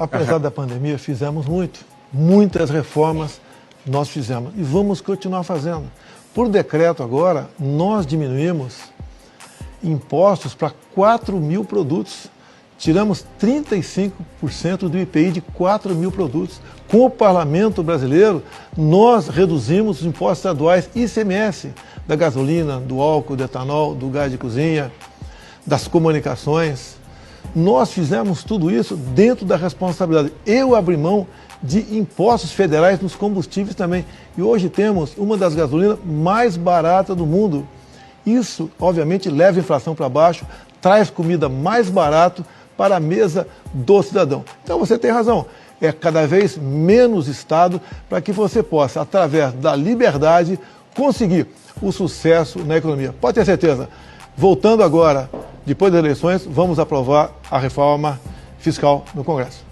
Apesar da pandemia, fizemos muitas reformas nós fizemos e vamos continuar fazendo. Por decreto agora, nós diminuímos impostos para 4.000 produtos. Tiramos 35% do IPI de 4.000 produtos. Com o Parlamento Brasileiro, nós reduzimos os impostos estaduais ICMS, da gasolina, do álcool, do etanol, do gás de cozinha, das comunicações. Nós fizemos tudo isso dentro da responsabilidade. Eu abri mão de impostos federais nos combustíveis também. E hoje temos uma das gasolinas mais baratas do mundo. Isso, obviamente, leva a inflação para baixo, traz comida mais barato para a mesa do cidadão. Então você tem razão, é cada vez menos Estado para que você possa, através da liberdade, conseguir o sucesso na economia. Pode ter certeza, voltando agora, depois das eleições, vamos aprovar a reforma fiscal no Congresso.